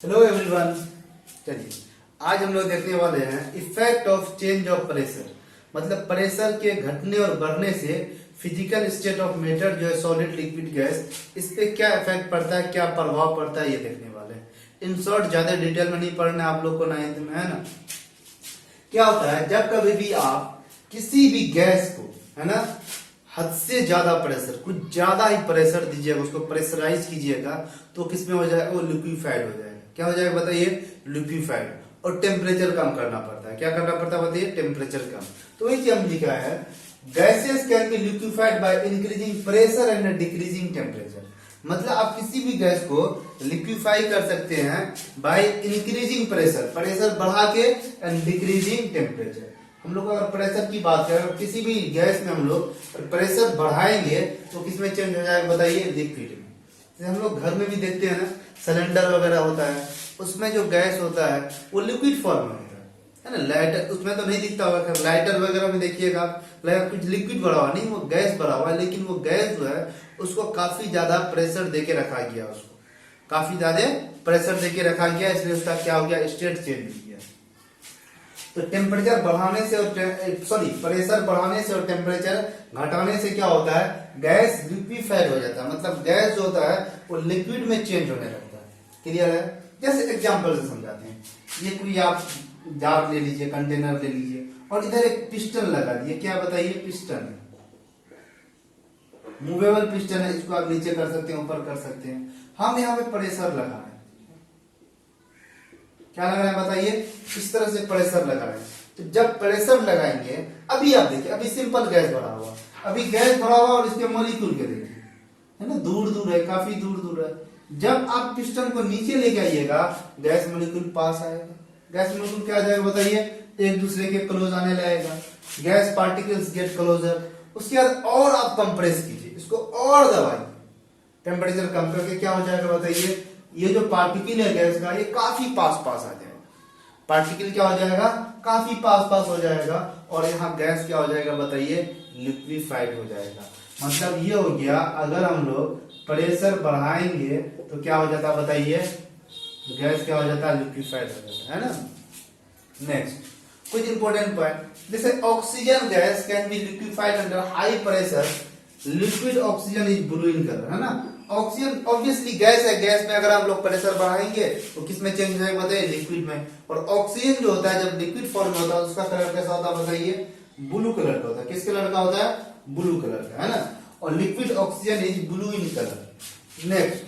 Hello everyone. चलिए आज हम लोग देखने वाले हैं effect of change of pressure. मतलब प्रेशर के घटने और बढ़ने से फिजिकल स्टेट ऑफ मैटर जो है सॉलिड लिक्विड गैस, इस पे क्या इफेक्ट पड़ता है, क्या प्रभाव पड़ता है, ये देखने वाले हैं। इन शॉर्ट ज्यादा डिटेल में नहीं पढ़ना आप लोग को, नाइन्थ में है ना। क्या होता है जब कभी भी आप किसी भी गैस को, है ना, हद से ज्यादा प्रेशर, कुछ ज्यादा ही प्रेशर दीजिएगा, उसको प्रेशराइज कीजिएगा तो किसमें हो जाएगा, वो लिक्विफाइड हो जाएगा। क्या हो जाएगा बताइए, लिक्विफाइड। और टेम्परेचर कम करना पड़ता है। क्या करना पड़ता है बताइए, टेम्परेचर कम। तो वही हम लिखा है, gases can be liquefied by increasing pressure and decreasing temperature. मतलब आप किसी भी गैस को लिक्विफाई कर सकते हैं बाय इंक्रीजिंग प्रेशर, प्रेशर बढ़ा के, एंड डिक्रीजिंग टेम्परेचर। हम लोग अगर प्रेशर की बात करें, किसी भी गैस में हम लोग प्रेशर बढ़ाएंगे तो किसमें चेंज हो जाएगा बताइए, लिक्विड में। जैसे हम लोग घर में भी देखते हैं ना, सिलेंडर वगैरह होता है, उसमें जो गैस होता है वो लिक्विड फॉर्म में होता है ना। लाइटर उसमें तो नहीं दिखता होगा, लाइटर वगैरह में देखिएगा कुछ लिक्विड भरा हुआ नहीं, वो गैस भरा हुआ है। लेकिन वो गैस जो है उसको काफी ज्यादा प्रेशर देके रखा गया, उसको काफी ज्यादा प्रेशर देके रखा गया, इसलिए उसका क्या हो गया, स्टेट चेंज हो गया। तो टेम्परेचर बढ़ाने से और प्रेशर बढ़ाने से और टेम्परेचर घटाने से क्या होता है, गैस लिक्विफाइड हो जाता है। मतलब गैस जो होता है वो लिक्विड में चेंज होने लगता है। क्लियर है? जैसे एग्जांपल से समझाते हैं। ये कोई आप जार ले लीजिए, कंटेनर ले लीजिए, और इधर एक पिस्टन लगा दिए। क्या बताइए, पिस्टन, मूवेबल पिस्टन है। इसको आप नीचे कर सकते हैं, ऊपर कर सकते हैं। हम यहाँ पे प्रेशर लगा रहे हैं। क्या लगा रहे हैं बताइए, इस तरह से प्रेशर लगा रहे हैं। तो जब प्रेशर लगाएंगे, अभी आप देखिए, अभी सिंपल गैस भरा हुआ, अभी गैस भरा हुआ और इसके मॉलिक्यूल के देखिए, है ना, दूर दूर है, काफी दूर दूर है। जब आप पिस्टन को नीचे लेके आइएगा, गैस मॉलिक्यूल पास आएगा। गैस मॉलिक्यूल क्या आ जाएगा बताइए, एक दूसरे के क्लोज आने लगेगा। Gas particles get closer. उसके बाद और आप कंप्रेस कीजिए, इसको और दबाइए, टेम्परेचर कम करके क्या हो जाएगा बताइए, ये जो पार्टिकल है गैस का, ये काफी पास पास आ जाएगा। पार्टिकल क्या हो जाएगा, काफी पास पास हो जाएगा, और यहाँ गैस क्या हो जाएगा बताइए, लिक्विफाइड हो जाएगा। मतलब ये हो गया, अगर हम लोग प्रेशर बढ़ाएंगे तो क्या हो जाता है बताइए, गैस क्या हो जाता है, लिक्विफाइड हो जाता है ना। नेक्स्ट कुछ इंपॉर्टेंट पॉइंट, जैसे oxygen gas can be liquefied under high pressure. Liquid oxygen is blue in colour, है ना। ऑक्सीजन ऑब्वियसली गैस है, गैस में अगर हम लोग प्रेशर बढ़ाएंगे तो किसमें चेंज हो जाएगा बताइए, लिक्विड में। और ऑक्सीजन जो होता है जब लिक्विड फॉर्म में होता है, उसका कलर कैसा होता है बताइए, ब्लू कलर का होता है। किस कलर का होता है, ब्लू कलर का, है ना। और liquid oxygen is blue in colour. Next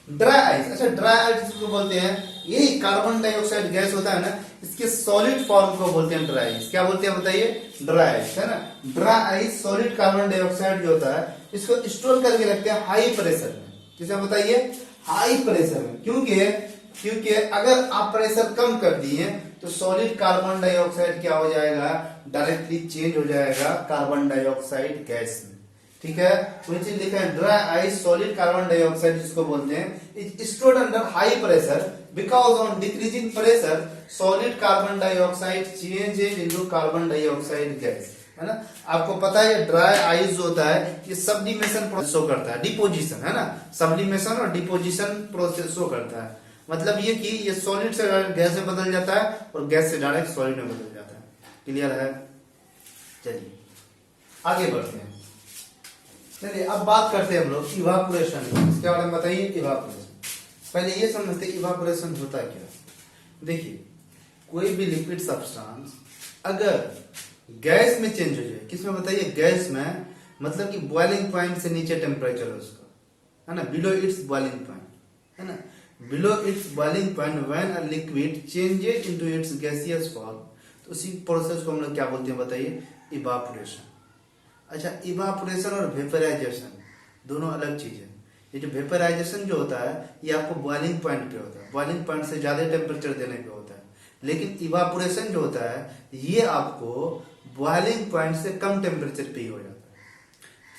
dry ice. अच्छा, ड्राई आइस जिसको बोलते हैं, यही कार्बन डाइऑक्साइड गैस होता है ना, इसके सॉलिड फॉर्म को बोलते हैं ड्राई आइस। क्या बोलते हैं बताइए, ड्राई आइस, है ना। Dry ice solid carbon dioxide जो होता है, इसको स्टोर करके रखते हैं हाई प्रेशर में। किसे बताइए, हाई प्रेशर में। क्योंकि अगर आप प्रेशर कम कर दिए तो सॉलिड कार्बन डाइऑक्साइड क्या हो जाएगा, डायरेक्टली चेंज हो जाएगा कार्बन डाइऑक्साइड गैस में। ठीक है, वही चीज लिखा है, dry ice solid carbon dioxide जिसको बोलते हैं, is stored under high pressure because on decreasing pressure solid carbon dioxide changes into carbon dioxide gas, है ना। आपको पता है ड्राई आइस जो होता है ये सब्लिमेशन प्रोसेस शो करता है, डिपोजिशन, है ना, सब्लिमेशन और डिपोजिशन प्रोसेस शो करता है। मतलब ये कि ये सॉलिड से गैस में बदल जाता है और गैस से डायरेक्ट सॉलिड में बदल जाता है। क्लियर है? चलिए आगे बढ़ते हैं। चलिए अब बात करते हैं हम लोग इवापोरेशन। इसके बारे में बताइए, इवापोरेशन। पहले ये समझते हैं इवापोरेशन होता क्या। देखिए, कोई भी लिक्विड सब्सटेंस अगर गैस में चेंज हो जाए, किसमें बताइए, गैस में, मतलब कि बॉइलिंग पॉइंट से नीचे टेम्परेचर है उसका, है ना, बिलो इट्स बॉइलिंग पॉइंट, है ना, below it's boiling point when a liquid changes into its gaseous form, तो उसी प्रोसेस को हम लोग क्या बोलते हैं बताइए, इवापोरेशन। अच्छा, इवापोरेशन और वेपराइजेशन दोनों अलग चीज है। ये जो वेपराइजेशन जो होता है ये आपको बॉइलिंग पॉइंट पे होता है, बॉइलिंग पॉइंट से ज्यादा टेम्परेचर देने पे होता है। लेकिन इवापोरेशन जो होता है ये आपको बॉइलिंग पॉइंट से कम टेम्परेचर पे ही हो जाता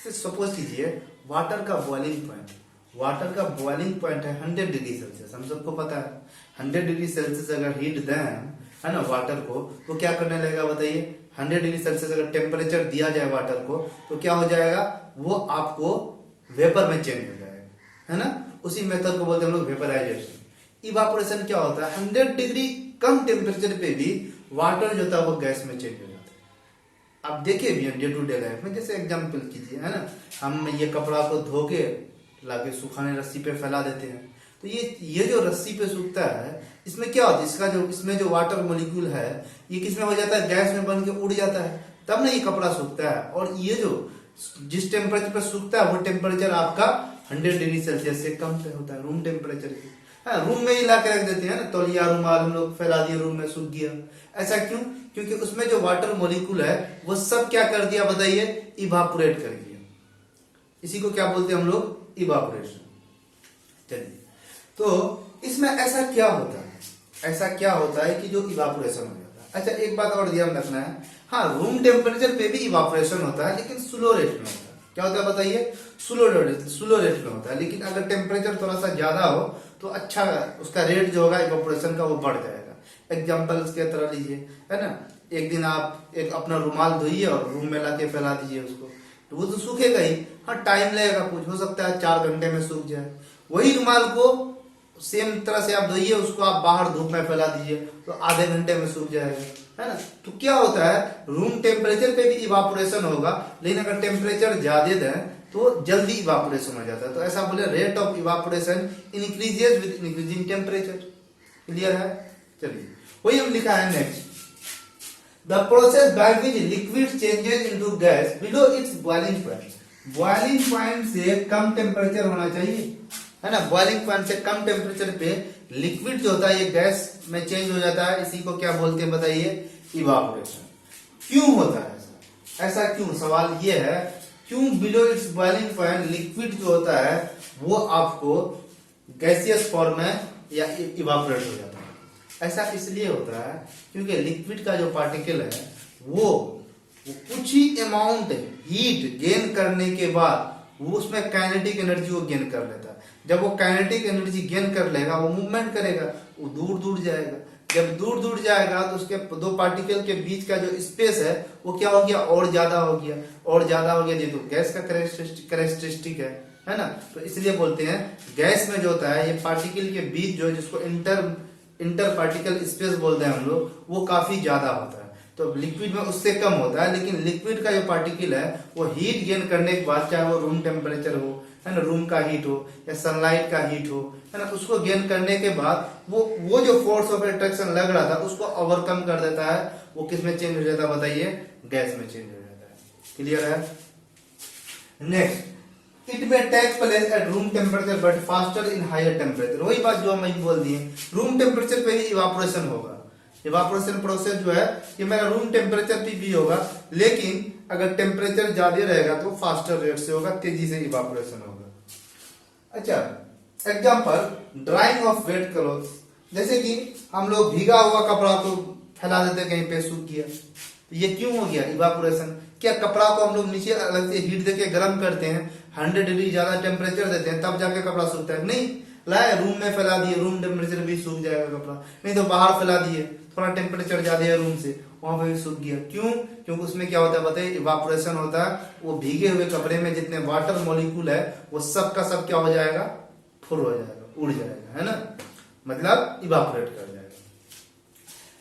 है। सपोज कीजिए वाटर का बॉइलिंग पॉइंट, वाटर का बॉइलिंग पॉइंट है 100 डिग्री सेल्सियस। हम सबको पता है 100 डिग्री सेल्सियस अगर हीट दें, है ना, वाटर को, तो क्या करने लगेगा बताइए, 100 डिग्री सेल्सियस अगर टेम्परेचर दिया जाए वाटर को तो क्या हो जाएगा, वो आपको वेपर में चेंज हो जाएगा, है ना। उसी मेथड को बोलते हैं हम लोग वेपराइजेशन। इवापोरेशन क्या होता है, 100 डिग्री कम टेम्परेचर पे भी वाटर जो था वो गैस में चेंज हो जाता है। आप देखिए भी डे टू डे लाइफ में, जैसे एग्जांपल कीजिए, है ना, हम ये कपड़ा को धो के लाके सुखाने रस्सी पे फैला देते हैं, तो ये जो रस्सी पे सूखता है, इसमें क्या होता है, इसमें जो वाटर मॉलिक्यूल है ये किसमें हो जाता है, गैस में बन के उड़ जाता है, तब ना ये कपड़ा सूखता है। और ये जो जिस टेम्परेचर पर सूखता है वो टेम्परेचर आपका 100 डिग्री सेल्सियस से कम पे होता है, रूम टेम्परेचर की। हाँ, रूम में ही ला के रख देते हैं ना, तौलिया रुमाल हम लोग फैला दिए, रूम में सूख गया। ऐसा क्यों? क्योंकि उसमें जो वाटर मॉलिक्यूल है वो सब क्या कर दिया बताइए, इवापोरेट कर दिया। इसी को क्या बोलते हैं हम लोग, इवापोरेशन। चलिए, तो इसमें ऐसा क्या होता है, ऐसा क्या होता है कि जो इवापोरेशन हो जाता है। अच्छा, एक बात और ध्यान रखना है, हाँ, रूम टेम्परेचर पे भी इवापोरेशन होता है, लेकिन स्लो रेट में होता है। क्या होता है बताइए, स्लो रेट में होता है। लेकिन अगर टेम्परेचर थोड़ा सा ज्यादा हो तो अच्छा उसका रेट जो होगा इवापोरेशन का वो बढ़ जाएगा। एग्जाम्पल के तरह लीजिए, है ना, एक दिन आप एक अपना रुमाल धोइए और रूम में लाके फैला दीजिए उसको, तो वो तो सूखेगा ही। हाँ, टाइम लगेगा, कुछ हो सकता है 4 घंटे में सूख जाए। वही रुमाल को सेम तरह से आप धोइए, उसको आप बाहर धूप में फैला दीजिए तो आधे घंटे में सूख जाएगा, है ना। तो क्या होता है, रूम टेम्परेचर पे भी इवापोरेशन होगा, लेकिन अगर टेम्परेचर ज्यादा है तो जल्दी इवापोरेशन हो जाता है। तो ऐसा बोले, rate of evaporation increases with increasing temperature. Clear है? चलिए, वही हम लिखा है next, the process by which liquid changes into gas below it's boiling point. Boiling point से कम टेम्परेचर होना चाहिए, है ना। बॉइलिंग पॉइंट से कम टेम्परेचर पे लिक्विड जो होता है ये गैस में चेंज हो जाता है। इसी को क्या बोलते हैं बताइए, इवापोरेशन। क्यों होता है ऐसा, ऐसा क्यों, सवाल ये है, क्यों below it's boiling point liquid जो होता है वो आपको गैसियस फॉर्म में या इवापोरेट हो जाता है। ऐसा इसलिए होता है क्योंकि लिक्विड का जो पार्टिकल है वो कुछ ही अमाउंट हीट गेन करने के बाद वो उसमें काइनेटिक एनर्जी को गेन कर लेता है। जब वो काइनेटिक एनर्जी गेन कर लेगा, वो मूवमेंट करेगा, वो दूर दूर जाएगा। जब दूर दूर जाएगा तो उसके दो पार्टिकल के बीच का जो स्पेस है वो क्या हो गया, और ज्यादा हो गया, और ज्यादा हो गया। ये तो गैस का कैरेक्टरिस्टिक है ना। तो इसलिए बोलते हैं गैस में जो होता है ये पार्टिकल के बीच जो, जिसको इंटर पार्टिकल स्पेस बोलते हैं हम लोग, वो काफी ज्यादा होता है। तो लिक्विड में उससे कम होता है। लेकिन लिक्विड का जो पार्टिकल है वो हीट गेन करने के बाद, चाहे वो रूम टेम्परेचर हो, है ना, रूम का हीट हो या सनलाइट का हीट हो, है ना, उसको गेन करने के बाद वो जो फोर्स ऑफ अट्रैक्शन लग रहा था उसको ओवरकम कर देता है। वो किस में चेंज हो जाता है बताइए, गैस में चेंज हो जाता है। क्लियर है? Next, it may take place at room temperature but faster in higher temperature. वही बात जो हम बोल दिए, रूम टेम्परेचर पे ही इवापोरेशन होगा। इवापोरेशन प्रोसेस जो है ये मेरा रूम टेम्परेचर पे भी होगा, लेकिन अगर टेम्परेचर ज्यादा रहेगा तो फास्टर रेट से होगा, तेजी से इवापोरेशन होगा। अच्छा, example, drying of wet clothes. जैसे कि हम लोग भीगा हुआ कपड़ा को फैला देते, कहीं पे सूख गया, तो ये क्यों हो गया, इवापोरेशन। क्या कपड़ा को हम लोग नीचे अलग से हीट देके गर्म करते हैं, 100 डिग्री ज्यादा टेम्परेचर देते हैं, तब जाके कपड़ा सूखता है? नहीं, लाए रूम में फैला दिए, रूम टेम्परेचर भी सूख जाएगा कपड़ा। नहीं तो बाहर फैला दिए, थोड़ा टेम्परेचर ज्यादा है रूम से, वहां पे भी सूख गया। क्यों? क्योंकि उसमें क्या होता है बताइए, इवापोरेशन होता है। वो भीगे हुए कपड़े में जितने वाटर मॉलिक्यूल है वो सब का सब क्या हो जाएगा, फुल हो जाएगा, उड़ जाएगा, है ना, मतलब इवापोरेट कर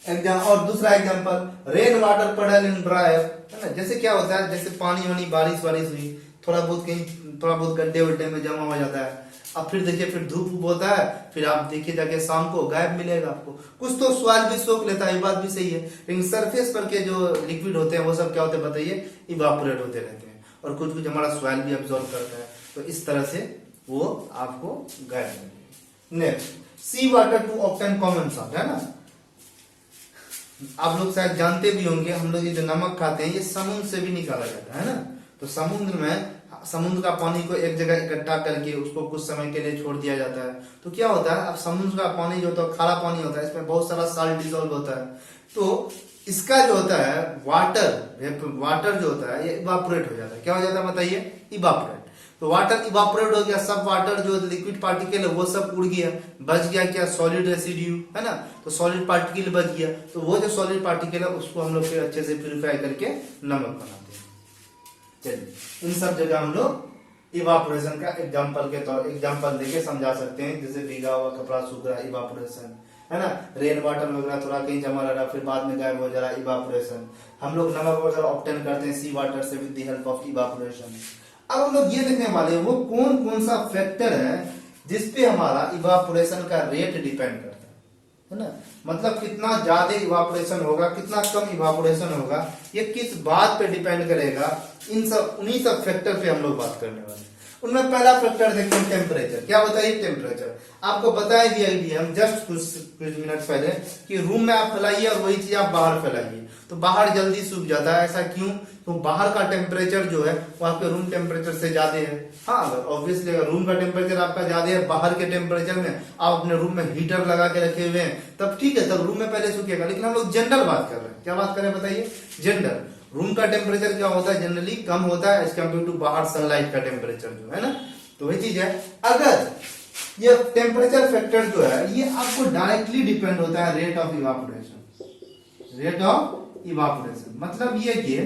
जाएगा। और दूसरा एग्जांपल, रेन वाटर पडल इन ड्रायर, है ना। जैसे क्या होता है, जैसे पानी वानी बारिश हुई, थोड़ा बहुत गड्ढे वड्ढे में जमा हो जाता है। अब फिर देखिए, फिर धूप होता है, फिर आप देखिए जाके शाम को गायब मिलेगा आपको। कुछ तो सॉइल भी सोख लेता है, ये बात भी सही है, लेकिन सरफेस पर के जो लिक्विड होते हैं वो सब क्या होते हैं बताइए, इवापोरेट होते रहते हैं। और कुछ कुछ हमारा सॉइल भी अब्सॉर्ब करता है, तो इस तरह से वो आपको गायब मिलेगा। Next, sea water to obtain common salt, है ना। आप लोग शायद जानते भी होंगे, हम लोग ये जो नमक खाते हैं ये समुद्र से भी निकाला जाता है ना। तो समुद्र का पानी को एक जगह इकट्ठा करके उसको कुछ समय के लिए छोड़ दिया जाता है। तो क्या होता है, अब समुद्र का पानी जो होता है खारा पानी होता है, इसमें बहुत सारा साल्ट डिसॉल्व होता है। तो इसका जो होता है वाटर जो होता है ये इवापोरेट हो जाता है। क्या हो जाता है बताइए, इवापोरेट। तो वाटर इवापोरेट हो गया, सब वाटर जो लिक्विड पार्टिकल है वो सब उड़ गया, बच गया क्या, सॉलिड रेसिड्यू, है ना। तो सॉलिड पार्टिकल बच गया, तो वो जो सॉलिड पार्टिकल है उसको हम लोग फिर अच्छे से प्यूरिफाई करके नमक बनाते हैं। चलिए, इन सब जगह हम लोग इवापोरेशन का एग्जांपल देके समझा सकते हैं, जैसे भीगा हुआ कपड़ा सूख रहा, इवापोरेशन है ना। रेन वाटर वगैरह थोड़ा कहीं जमा रहा फिर बाद में गायब हो जा रहा, इवापोरेशन। हम लोग नमक वगैरह ऑब्टेन करते हैं सी वाटर से with the help of evaporation. अब हम लोग ये देखने वाले हैं वो कौन कौन सा फैक्टर है जिसपे हमारा इवापोरेशन का रेट डिपेंड करता है ना। मतलब कितना ज्यादा इवापोरेशन होगा, कितना कम इवापोरेशन होगा, ये किस बात पे डिपेंड करेगा, उन्हीं सब फैक्टर पे हम लोग बात करने वाले हैं। उनमें पहला फैक्टर देखते हैं टेम्परेचर। क्या होता है टेम्परेचर? आपको बताया दिया गया हम जस्ट कुछ मिनट पहले कि रूम में आप फैलाइए और वही चीज आप बाहर फैलाइए तो बाहर जल्दी सूख जाता है। ऐसा क्यों? तो बाहर का टेम्परेचर जो है वो आपके रूम टेम्परेचर से ज्यादा है। हाँ, अगर ऑब्वियसली अगर रूम का टेम्परेचर आपका ज्यादा है बाहर के टेम्परेचर में, आप अपने रूम में हीटर लगा के रखे हुए हैं, तब ठीक है, तब रूम में पहले सूखेगा। लेकिन हम लोग जनरल बात कर रहे हैं। क्या बात कर रहे हैं बताइए? जनरल। रूम का टेम्परेचर क्या होता है? जनरली कम होता है एज कम्पेयर टू बाहर सनलाइट का टेम्परेचर जो है ना। तो वही चीज है, अगर ये टेम्परेचर फैक्टर जो है ये आपको डायरेक्टली डिपेंड होता है rate of evaporation. Rate of evaporation मतलब ये कि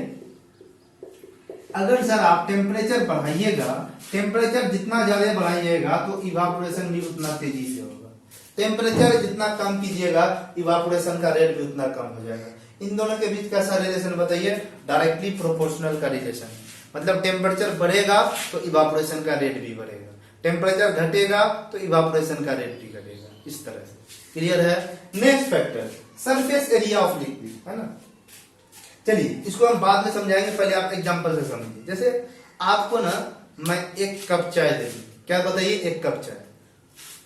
अगर सर आप टेम्परेचर बढ़ाइएगा, टेम्परेचर जितना ज्यादा बढ़ाइएगा तो इवापोरेशन भी उतना तेजी से होगा। टेम्परेचर जितना कम कीजिएगा इवापोरेशन का रेट भी उतना कम हो जाएगा। इन दोनों के बीच कैसा रिलेशन बताइए? डायरेक्टली प्रोपोर्शनल का रिलेशन। मतलब टेम्परेचर बढ़ेगा तो इवापोरेशन का रेट भी बढ़ेगा, टेम्परेचर घटेगा तो इवापोरेशन का रेट भी घटेगा। इस तरह से क्लियर है। Next factor surface area of liquid है ना। चलिए इसको हम बाद में समझाएंगे, पहले आप एग्जांपल से समझिए। जैसे आपको ना मैं एक कप चाय दे दूं, क्या बताइए? एक कप चाय।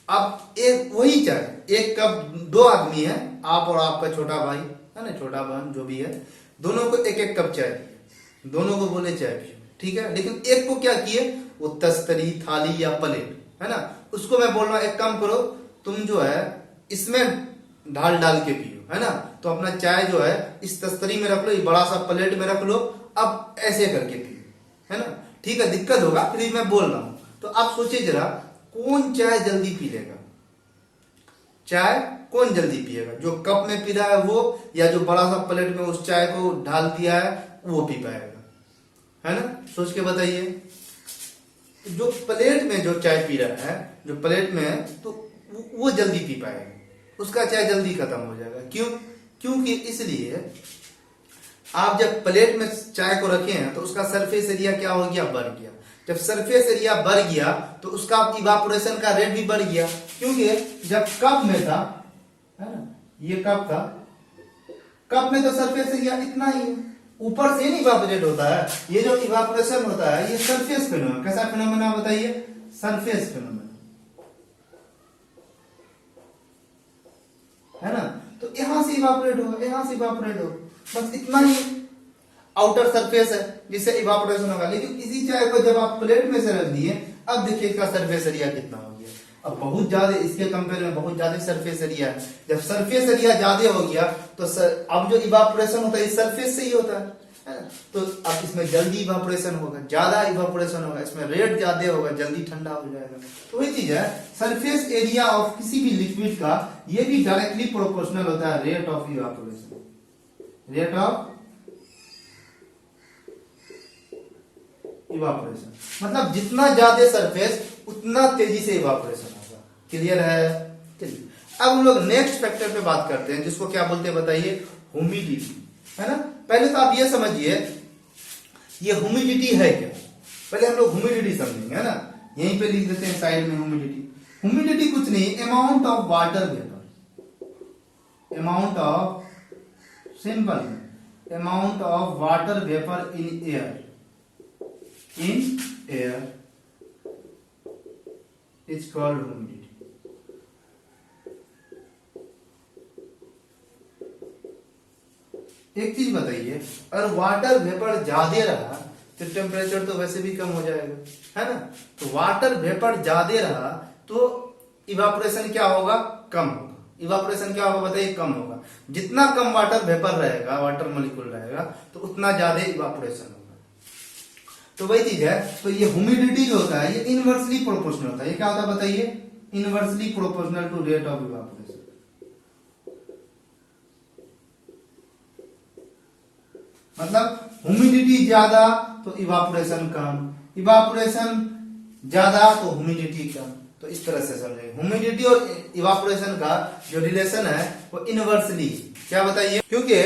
अब एक वही चाय, एक कप, दो आदमी है, आप और आपका छोटा भाई है ना, छोटा बहन जो भी है, दोनों को एक एक कप चाय दिए, दोनों को बोले चाय पियो, ठीक है। लेकिन एक को क्या किए? वो तस्तरी, थाली या प्लेट है ना, उसको मैं बोल रहा हूं एक काम करो, तुम जो है इसमें ढाल डाल के पियो है ना। तो अपना चाय जो है इस तस्तरी में रख लो, ये बड़ा सा प्लेट में रख लो, अब ऐसे करके पियो है ना। ठीक है, दिक्कत होगा फिर भी मैं बोल रहा हूं। तो आप सोचिए जरा, कौन चाय जल्दी पी लेगा? चाय कौन जल्दी पिएगा? जो कप में पी रहा है वो, या जो बड़ा सा प्लेट में उस चाय को ढाल दिया है वो पी पाएगा, है ना। सोच के बताइए। जो प्लेट में जो चाय पी रहा है, जो प्लेट में है, तो वो जल्दी पी पाएगा, उसका चाय जल्दी खत्म हो जाएगा। क्यों? क्योंकि इसलिए आप जब प्लेट में चाय को रखे हैं तो उसका सरफेस एरिया क्या हो गया? बढ़ गया। जब सरफेस एरिया बढ़ गया तो उसका इवापोरेशन का रेट भी बढ़ गया। क्योंकि जब कप में था है ना, ये कप था, कप में तो सरफेस एरिया इतना ही है, ऊपर से नहीं इवापोरेट होता है। ये जो इवापोरेशन होता है ये सरफेस फिनोमेना। कैसा फिनोमेना बताइए? सरफेस फिनोमेना है ना। तो यहां से इवापोरेट होगा, यहां से इवापोरेट होगा, बस इतना ही आउटर सरफेस है जिससे इवापोरेशन होगा। लेकिन इसी चाय को जब आप प्लेट में से रख दिए, अब देखिए इसका सरफेस एरिया कितना हो गया। अब बहुत ज्यादा, इसके कंपेयर में बहुत ज्यादा सरफेस एरिया है। जब सरफेस एरिया ज्यादा हो गया तो अब जो इवापोरेशन होता है सरफेस से ही होता है ना? तो अब इसमें जल्दी इवापोरेशन होगा, ज्यादा इवापोरेशन होगा, इसमें रेट ज्यादा होगा, जल्दी ठंडा हो जाएगा। तो वही चीज है, सरफेस एरिया ऑफ किसी भी लिक्विड का ये भी डायरेक्टली प्रोपोर्शनल होता है rate of evaporation. Rate of evaporation मतलब जितना ज्यादा सरफेस उतना तेजी से इवापोरेशन होगा। क्लियर है? चलिए अब हम लोग नेक्स्ट फैक्टर पे बात करते हैं, जिसको क्या बोलते हैं बताइए? ह्यूमिडिटी है ना। पहले तो आप ये समझिए ये ह्यूमिडिटी है क्या। पहले हम लोग ह्यूमिडिटी समझेंगे है ना। यहीं पे लिख देते हैं साइड में ह्यूमिडिटी। ह्यूमिडिटी कुछ नहीं, amount of water vapour, amount of, simple amount of water vapour in air, in air is called humidity। एक चीज बताइए, अगर वाटर वेपर ज्यादा रहा तो टेम्परेचर तो वैसे भी कम हो जाएगा है ना। तो वाटर वेपर ज्यादा रहा तो इवापोरेशन क्या होगा? कम होगा। इवापोरेशन क्या होगा बताइए? कम होगा। जितना कम वाटर वेपर रहेगा, वाटर मॉलिक्यूल रहेगा, तो उतना ज्यादा इवापोरेशन होगा। तो वही चीज है। तो ये ह्यूमिडिटी जो होता है ये इनवर्सली प्रोपोर्शनल होता है। ये क्या होता है बताइए? Inversely proportional to rate of evaporation. मतलब ह्यूमिडिटी ज्यादा तो इवापोरेशन कम, इवापोरेशन ज्यादा तो ह्यूमिडिटी कम। तो इस तरह से समझेंगे ह्यूमिडिटी और इवापोरेशन का जो रिलेशन है वो इनवर्सली, क्या बताइए, क्योंकि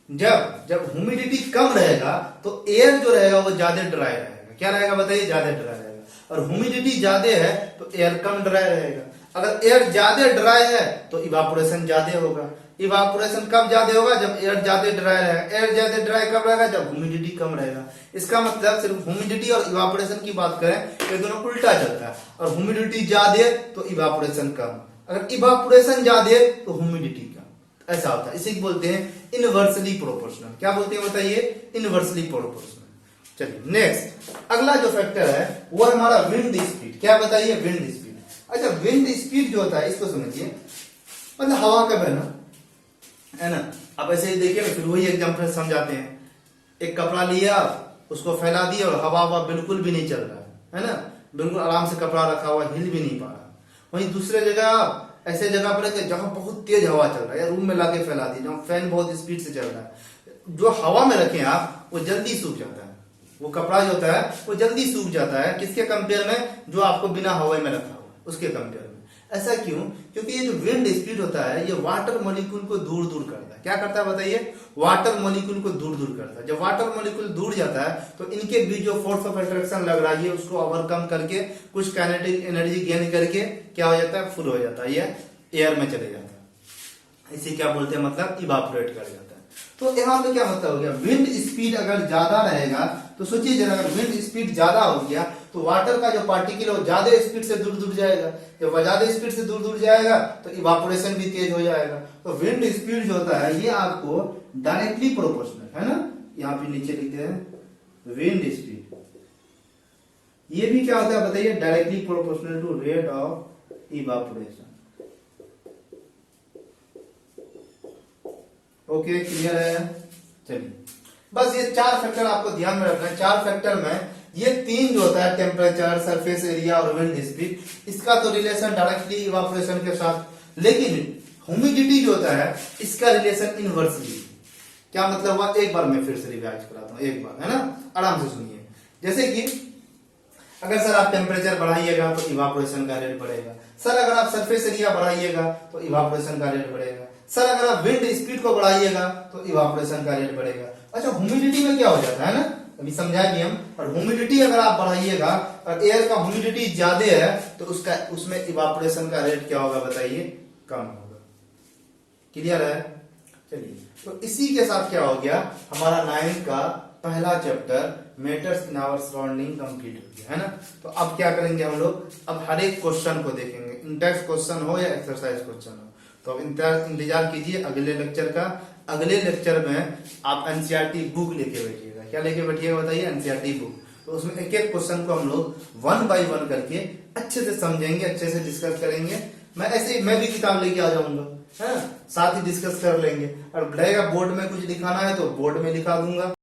जब ह्यूमिडिटी कम रहेगा तो एयर जो रहेगा वो ज्यादा ड्राई रहेगा। क्या रहेगा बताइए, ज्यादा ड्राई रहेगा। और ह्यूमिडिटी ज्यादा है तो एयर कम ड्राई रहेगा। अगर एयर ज्यादा ड्राई है तो इवापोरेशन ज्यादा होगा। इवापोरेशन कब ज्यादा होगा, जब एयर ज्यादा ड्राई रहेगा। एयर ज्यादा ड्राई कब रहेगा, जब ह्यूमिडिटी कम रहेगा। इसका मतलब सिर्फ ह्यूमिडिटी और इवापोरेशन की बात करें तो ये दोनों उल्टा चलता है। और ह्यूमिडिटी ज्यादा तो इवापोरेशन कम, अगर इवापोरेशन ज्यादा तो ह्यूमिडिटी कम, ऐसा होता है। इसी को बोलते हैं इनवर्सली प्रोपोर्शनल। क्या बोलते हैं बताइए, इनवर्सली प्रोपोर्शनल। चलिए नेक्स्ट, अगला जो फैक्टर है वो हमारा विंड स्पीड। क्या बताइए, विंड स्पीड। अच्छा, विंड स्पीड जो होता है इसको समझिए, मतलब हवा का बहना है ना। अब ऐसे ही देखिए ना, फिर वही एग्जांपल समझाते हैं। एक कपड़ा लिया, उसको फैला दिया और हवा बिल्कुल भी नहीं चल रहा है ना, बिल्कुल आराम से कपड़ा रखा हुआ, हिल भी नहीं पा रहा। वहीं दूसरे जगह ऐसे जगह पर है जहां बहुत तेज हवा चल रहा है, या रूम में लाके फैला दी, जहां फैन बहुत स्पीड से चल रहा है, जो हवा में रखें आप वो जल्दी सूख जाता है। वो कपड़ा जो होता है वो जल्दी सूख जाता है, किसके कंपेयर में, जो आपको बिना हवा में रखा हुआ उसके कंपेयर में। ऐसा क्यों, क्योंकि ये जो विंड स्पीड होता है ये वाटर मॉलिक्यूल को दूर दूर करता है। क्या करता है बताइए, वाटर मॉलिक्यूल को दूर दूर करता है। जब वाटर मॉलिक्यूल दूर जाता है तो इनके बीच जो फोर्स ऑफ अट्रैक्शन लग रहा है उसको ओवरकम करके कुछ काइनेटिक एनर्जी गेन करके क्या हो जाता है, फुल हो जाता है, ये एयर में चले जाता है। इसे क्या बोलते हैं, मतलब इवापोरेट कर जाता है। तो यहाँ पे क्या मतलब हो गया, विंड स्पीड अगर ज्यादा रहेगा तो सोचिए जरा, अगर विंड स्पीड ज्यादा हो गया तो वाटर का जो पार्टिकल है ज्यादा स्पीड से दूर दूर जाएगा। जब वह ज्यादा स्पीड से दूर दूर जाएगा तो इवापोरेशन भी तेज हो जाएगा। तो विंड स्पीड जो होता है ये आपको डायरेक्टली प्रोपोर्शनल है ना, यहाँ पे नीचे लिखते हैं विंड स्पीड। ये भी क्या होता है बताइए, directly proportional to rate of evaporation. Okay, clear है। चलिए, बस ये 4 फैक्टर आपको ध्यान में रखना है। 4 फैक्टर में ये 3 जो होता है, टेम्परेचर, सरफेस एरिया और विंड स्पीड, इसका तो रिलेशन डायरेक्टली इवापोरेशन के साथ। लेकिन ह्यूमिडिटी जो होता है इसका रिलेशन इनवर्सली। क्या मतलब हुआ, एक बार मैं फिर से रिवाइज कराता हूं, एक बार, है ना, आराम से सुनिए। जैसे कि अगर सर आप टेम्परेचर बढ़ाइएगा तो इवापोरेशन का रेट बढ़ेगा। सर अगर आप सरफेस एरिया बढ़ाइएगा तो इवापोरेशन का रेट बढ़ेगा। सर अगर आप विंड स्पीड को बढ़ाइएगा तो इवापोरेशन का रेट बढ़ेगा। अच्छा, ह्यूमिडिटी में क्या हो जाता है ना, अभी समझाएंगे हम। और ह्यूमिडिटी अगर आप बढ़ाइएगा और एयर का ह्यूमिडिटी ज्यादा है तो उसमें इवापोरेशन का रेट क्या होगा बताइए, कम होगा। क्लियर है। चलिए, तो इसी के साथ क्या हो गया, हमारा 9th का पहला chapter matters in our surrounding complete हो गया, है ना। तो अब क्या करेंगे हम लोग, अब हर एक क्वेश्चन को देखेंगे, इंडेक्स क्वेश्चन हो या एक्सरसाइज क्वेश्चन हो। तो अब इंतजार कीजिए अगले लेक्चर का। अगले लेक्चर में आप एनसीईआरटी बुक लेके बैठिएगा। क्या लेके बैठिएगा बताइए, एनसीईआरटी बुक। तो उसमें एक एक क्वेश्चन को हम लोग 1 by 1 करके अच्छे से समझेंगे, अच्छे से डिस्कस करेंगे। मैं भी किताब लेके आ जाऊंगा, है ना, साथ ही डिस्कस कर लेंगे। और रहेगा बोर्ड में कुछ लिखाना है तो बोर्ड में लिखा दूंगा।